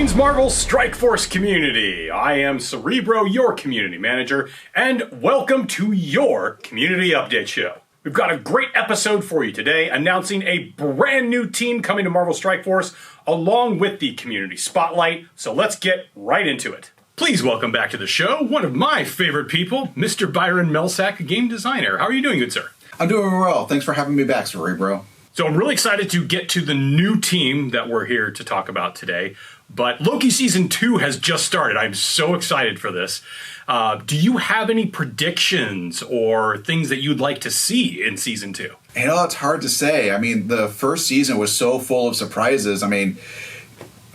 Greetings, Marvel Strike Force community! I am Cerebro, your community manager, and welcome to your community update show. We've got a great episode for you today, announcing a brand new team coming to Marvel Strike Force, along with the community spotlight, so let's get right into it. Please welcome back to the show one of my favorite people, Mr. Byron Mehlsack, game designer. How are you doing, good sir? I'm doing well. Thanks for having me back, Cerebro. So I'm really excited to get to the new team that we're here to talk about today. But Loki Season 2 has just started. I'm so excited for this. Do you have any predictions or things that you'd like to see in Season 2? You know, it's hard to say. I mean, the first season was so full of surprises. I mean,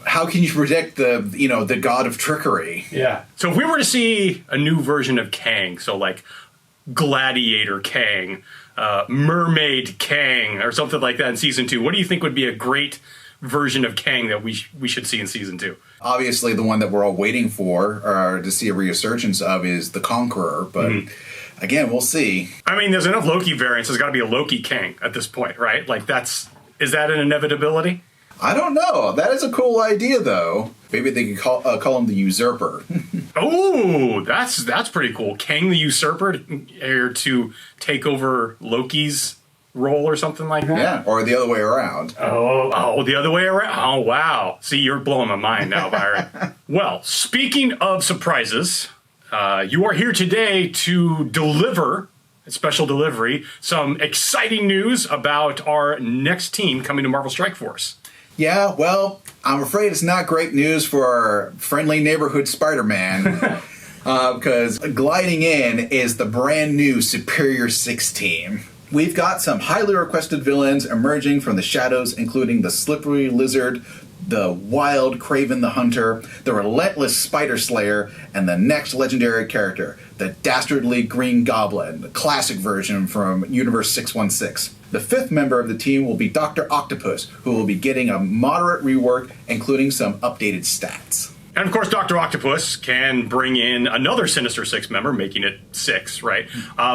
how can you predict the god of trickery? Yeah. So if we were to see a new version of Kang, so like Gladiator Kang, Mermaid Kang, or something like that in Season 2, what do you think would be a great version of Kang that we should see in Season 2? Obviously, the one that we're all waiting for to see a resurgence of is the Conqueror, but again, we'll see. I mean, there's enough Loki variants. There's got to be a Loki Kang at this point, right? Like, is that an inevitability? I don't know. That is a cool idea, though. Maybe they could call him the Usurper. Oh, that's pretty cool. Kang the Usurper to take over Loki's role or something like that? Yeah, or the other way around. Oh, the other way around? Oh, wow. See, you're blowing my mind now, Byron. Well, speaking of surprises, you are here today to deliver, a special delivery, some exciting news about our next team coming to Marvel Strike Force. Yeah, well, I'm afraid it's not great news for our friendly neighborhood Spider-Man, because gliding in is the brand new Superior Six team. We've got some highly requested villains emerging from the shadows, including the Slippery Lizard, the Wild Kraven the Hunter, the Relentless Spider Slayer, and the next legendary character, the Dastardly Green Goblin, the classic version from Universe 616. The fifth member of the team will be Dr. Octopus, who will be getting a moderate rework, including some updated stats. And of course, Dr. Octopus can bring in another Sinister Six member, making it 6, right?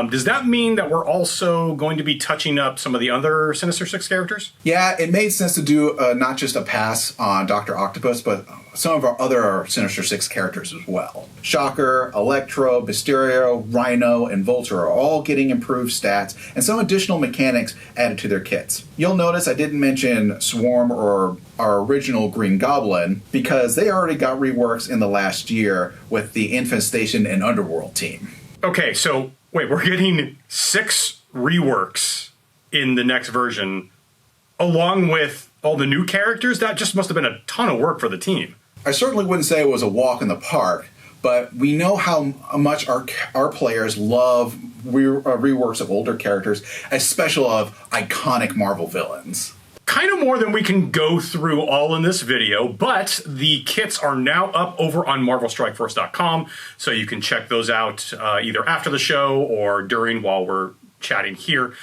Does that mean that we're also going to be touching up some of the other Sinister Six characters? Yeah, it made sense to do not just a pass on Dr. Octopus, but some of our other Sinister Six characters as well. Shocker, Electro, Mysterio, Rhino, and Vulture are all getting improved stats and some additional mechanics added to their kits. You'll notice I didn't mention Swarm or our original Green Goblin because they already got reworks in the last year with the Infestation and Underworld team. Okay, so wait, we're getting 6 reworks in the next version along with all the new characters? That just must have been a ton of work for the team. I certainly wouldn't say it was a walk in the park, but we know how much our players love reworks of older characters, especially of iconic Marvel villains. Kind of more than we can go through all in this video, but the kits are now up over on MarvelStrikeForce.com, so you can check those out either after the show or during while we're chatting here.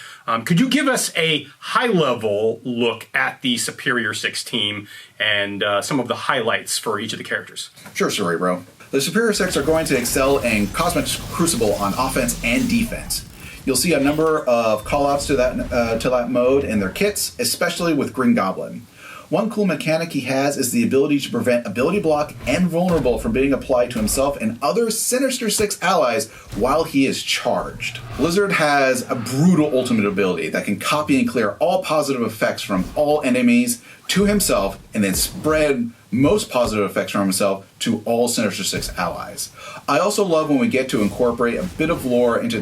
Could you give us a high-level look at the Superior Six team and some of the highlights for each of the characters? Sure, Cerebro. The Superior Six are going to excel in Cosmic Crucible on offense and defense. You'll see a number of callouts to that mode in their kits, especially with Green Goblin. One cool mechanic he has is the ability to prevent ability block and vulnerable from being applied to himself and other Sinister Six allies while he is charged. Lizard has a brutal ultimate ability that can copy and clear all positive effects from all enemies to himself and then spread most positive effects from himself to all Sinister Six allies. I also love when we get to incorporate a bit of lore into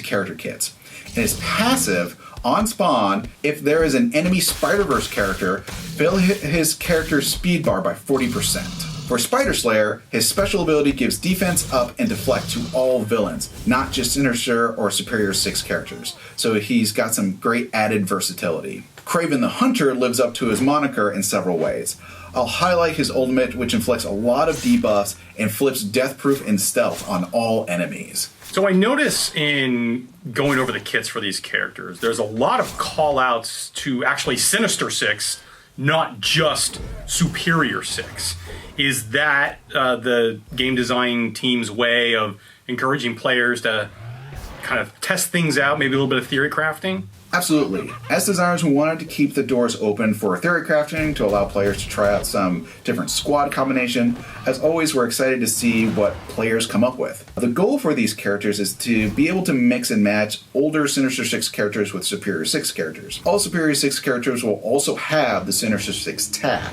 character kits. And his passive, on spawn, if there is an enemy Spider-Verse character, fill his character's speed bar by 40%. For Spider Slayer, his special ability gives defense up and deflect to all villains, not just Sinister or Superior Six characters. So he's got some great added versatility. Kraven the Hunter lives up to his moniker in several ways. I'll highlight his ultimate, which inflicts a lot of debuffs and flips Deathproof and Stealth on all enemies. So I notice in going over the kits for these characters, there's a lot of call-outs to actually Sinister Six, not just Superior Six. Is that the game design team's way of encouraging players to kind of test things out, maybe a little bit of theory crafting? Absolutely. As designers, we wanted to keep the doors open for theory crafting to allow players to try out some different squad combination. As always, we're excited to see what players come up with. The goal for these characters is to be able to mix and match older Sinister Six characters with Superior Six characters. All Superior Six characters will also have the Sinister Six tag.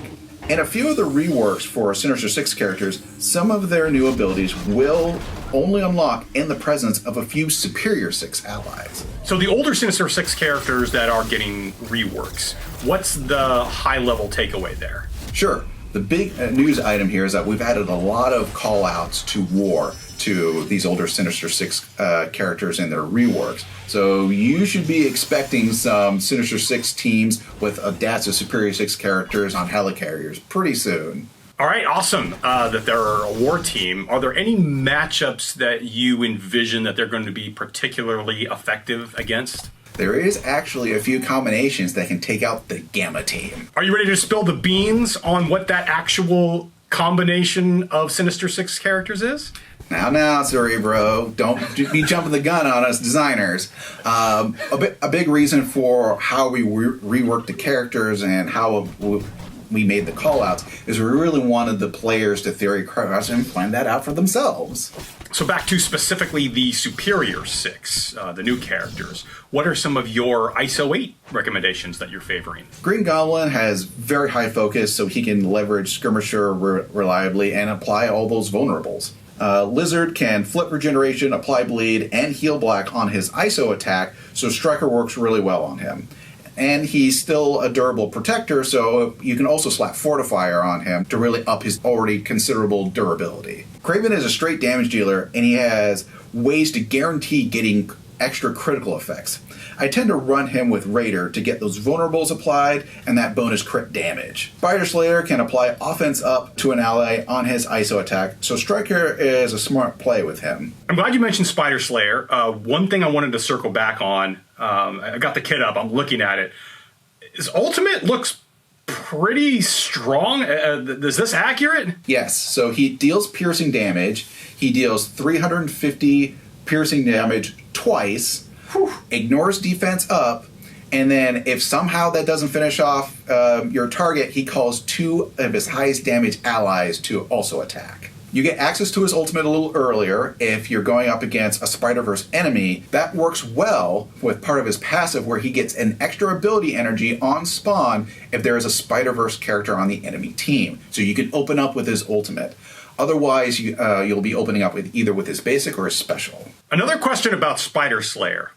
In a few of the reworks for Sinister Six characters, some of their new abilities will only unlock in the presence of a few Superior Six allies. So the older Sinister Six characters that are getting reworks, what's the high-level takeaway there? Sure. The big news item here is that we've added a lot of call-outs to war to these older Sinister Six characters in their reworks. So you should be expecting some Sinister Six teams with adapts of Superior Six characters on helicarriers pretty soon. All right, awesome that they're a war team. Are there any matchups that you envision that they're going to be particularly effective against? There is actually a few combinations that can take out the Gamma team. Are you ready to spill the beans on what that actual combination of Sinister Six characters is? Now, Cerebro, don't be jumping the gun on us designers. A big reason for how we reworked the characters and how we made the callouts is we really wanted the players to theory craft and find that out for themselves. So back to specifically the Superior Six, the new characters. What are some of your ISO 8 recommendations that you're favoring? Green Goblin has very high focus, so he can leverage Skirmisher reliably and apply all those vulnerables. Lizard can flip regeneration, apply bleed, and heal black on his ISO attack, so Striker works really well on him. And he's still a durable protector, so you can also slap Fortifier on him to really up his already considerable durability. Craven is a straight damage dealer, and he has ways to guarantee getting extra critical effects. I tend to run him with Raider to get those vulnerables applied and that bonus crit damage. Spider Slayer can apply offense up to an ally on his ISO attack, so Striker is a smart play with him. I'm glad you mentioned Spider Slayer. One thing I wanted to circle back on, I got the kit up, I'm looking at it. His ultimate looks pretty strong. Is this accurate? Yes, so he deals piercing damage. He deals 350 piercing damage twice, ignores defense up, and then if somehow that doesn't finish off your target, he calls two of his highest damage allies to also attack. You get access to his ultimate a little earlier if you're going up against a Spider-Verse enemy. That works well with part of his passive where he gets an extra ability energy on spawn if there is a Spider-Verse character on the enemy team. So you can open up with his ultimate. Otherwise, you'll be opening up with either with his basic or his special. Another question about Spider Slayer.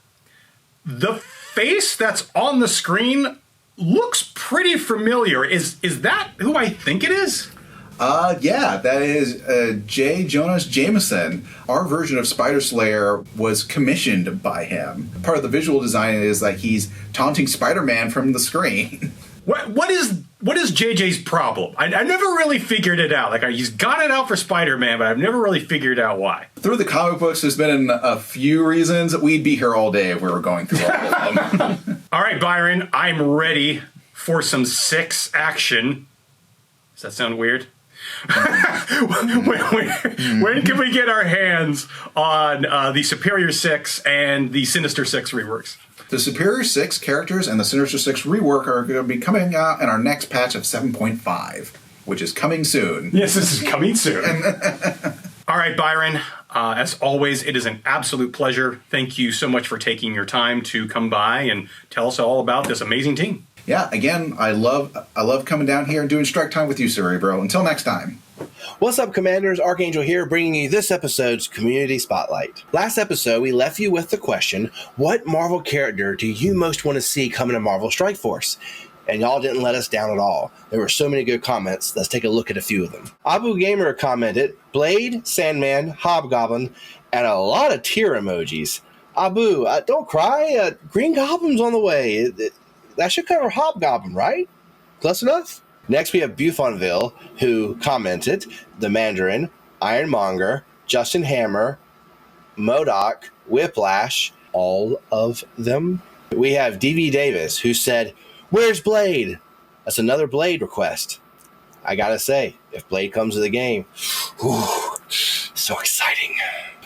The face that's on the screen looks pretty familiar. Is that who I think it is? Yeah, that is J. Jonas Jameson. Our version of Spider Slayer was commissioned by him. Part of the visual design is that he's taunting Spider-Man from the screen. What is JJ's problem? I never really figured it out. Like, he's got it out for Spider-Man, but I've never really figured out why. Through the comic books, there's been a few reasons. We'd be here all day if we were going through all of them. All right, Byron, I'm ready for some Six action. Does that sound weird? When can we get our hands on the Superior Six and the Sinister Six reworks? The Superior Six characters and the Sinister Six rework are going to be coming out in our next patch of 7.5, which is coming soon. Yes, this is coming soon. All right, Byron, as always, it is an absolute pleasure. Thank you so much for taking your time to come by and tell us all about this amazing team. Yeah, again, I love coming down here and doing Strike Time with you, Cerebro. Until next time. What's up, Commanders? Archangel here, bringing you this episode's Community Spotlight. Last episode, we left you with the question, what Marvel character do you most want to see come into Marvel Strike Force? And y'all didn't let us down at all. There were so many good comments. Let's take a look at a few of them. Abu Gamer commented, Blade, Sandman, Hobgoblin, and a lot of tear emojis. Abu, don't cry. Green Goblin's on the way. That should cover Hobgoblin, right? Close enough? Next, we have Buffonville, who commented, The Mandarin, Ironmonger, Justin Hammer, MODOK, Whiplash, all of them. We have DV Davis, who said, Where's Blade? That's another Blade request. I gotta say, if Blade comes to the game, whew, so exciting.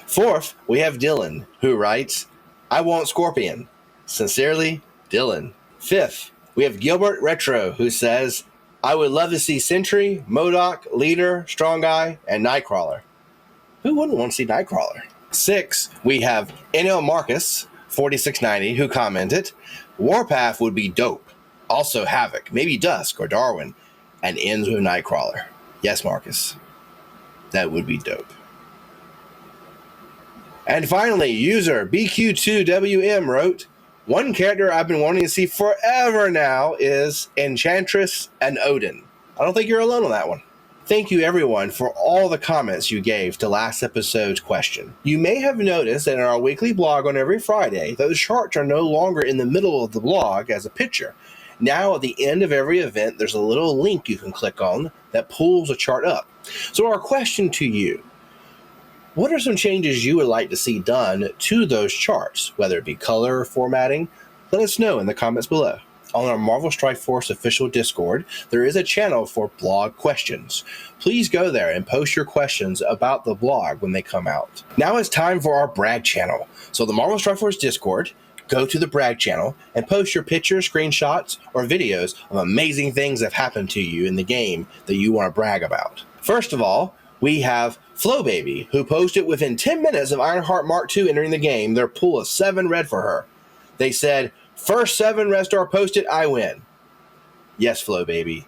Fourth, we have Dylan, who writes, I want Scorpion. Sincerely, Dylan. Fifth, we have Gilbert Retro, who says, I would love to see Sentry, MODOK, Leader, Strong Guy, and Nightcrawler. Who wouldn't want to see Nightcrawler? Six, we have NL Marcus, 4690, who commented, Warpath would be dope. Also Havoc, maybe Dusk or Darwin, and ends with Nightcrawler. Yes, Marcus. That would be dope. And finally, user BQ2WM wrote, one character I've been wanting to see forever now is Enchantress and Odin. I don't think you're alone on that one. Thank you, everyone, for all the comments you gave to last episode's question. You may have noticed that in our weekly blog on every Friday, those charts are no longer in the middle of the blog as a picture. Now, at the end of every event, there's a little link you can click on that pulls a chart up. So our question to you, what are some changes you would like to see done to those charts, whether it be color or formatting? Let us know in the comments below. On our Marvel Strike Force official Discord, there is a channel for blog questions. Please go there and post your questions about the blog when they come out. Now it's time for our brag channel. So the Marvel Strike Force Discord, go to the brag channel and post your pictures, screenshots, or videos of amazing things that have happened to you in the game that you want to brag about. First of all, we have Flo Baby, who posted within 10 minutes of Ironheart Mark II entering the game, their pool of 7 red for her. They said, first 7 red star posted, I win. Yes, Flo Baby,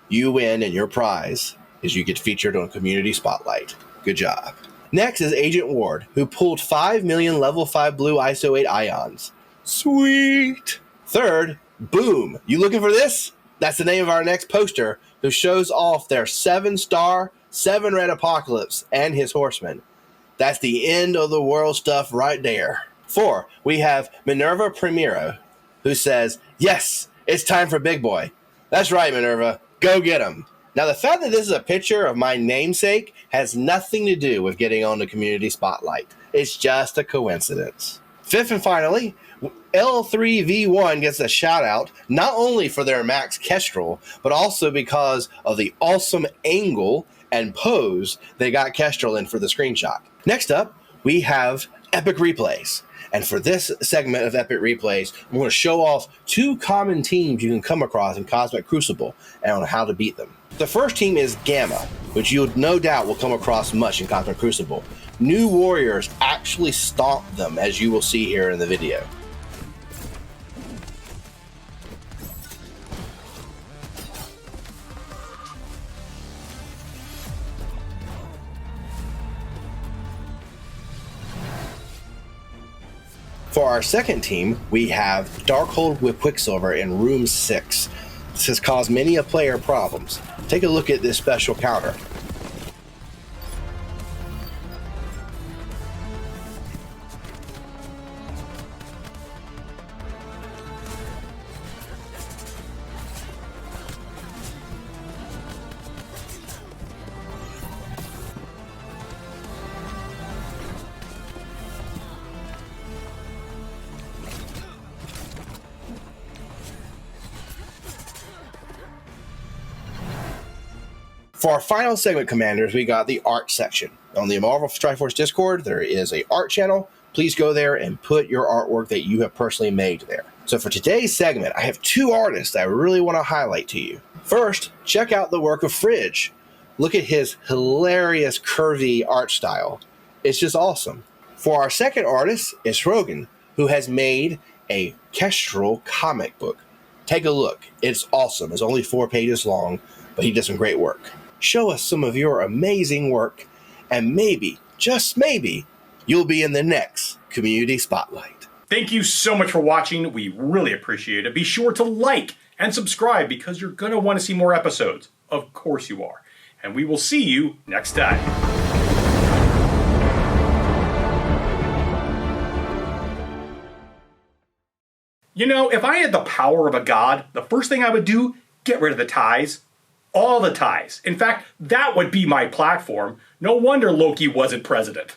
you win, and your prize is you get featured on Community Spotlight. Good job. Next is Agent Ward, who pulled 5 million level 5 blue ISO 8 ions. Sweet. Third, Boom. You looking for this? That's the name of our next poster, who shows off their 7-star, 7 red Apocalypse and his horsemen. That's the end of the world stuff right there. 4, we have Minerva Primero, who says, yes, it's time for Big Boy. That's right, Minerva. Go get him. Now, the fact that this is a picture of my namesake has nothing to do with getting on the Community Spotlight. It's just a coincidence. 5th and finally, L3V1 gets a shout out not only for their Max Kestrel, but also because of the awesome angle and pose they got Kestrel in for the screenshot. Next up, we have Epic Replays. And for this segment of Epic Replays, I'm going to show off 2 common teams you can come across in Cosmic Crucible and on how to beat them. The first team is Gamma, which you no doubt will come across much in Cosmic Crucible. New warriors actually stomp them, as you will see here in the video. For our second team, we have Darkhold with Quicksilver in Room 6. This has caused many a player problems. Take a look at this special counter. For our final segment, Commanders, we got the art section. On the Marvel Strike Force Discord, there is a art channel. Please go there and put your artwork that you have personally made there. So for today's segment, I have 2 artists that I really want to highlight to you. First, check out the work of Fridge. Look at his hilarious curvy art style. It's just awesome. For our second artist is Rogan, who has made a Kestrel comic book. Take a look. It's awesome. It's only 4 pages long, but he did some great work. Show us some of your amazing work, and maybe, just maybe, you'll be in the next Community Spotlight. Thank you so much for watching. We really appreciate it. Be sure to like and subscribe because you're going to want to see more episodes. Of course you are. And we will see you next time. You know, if I had the power of a god, the first thing I would do, get rid of the ties. All the ties. In fact, that would be my platform. No wonder Loki wasn't president.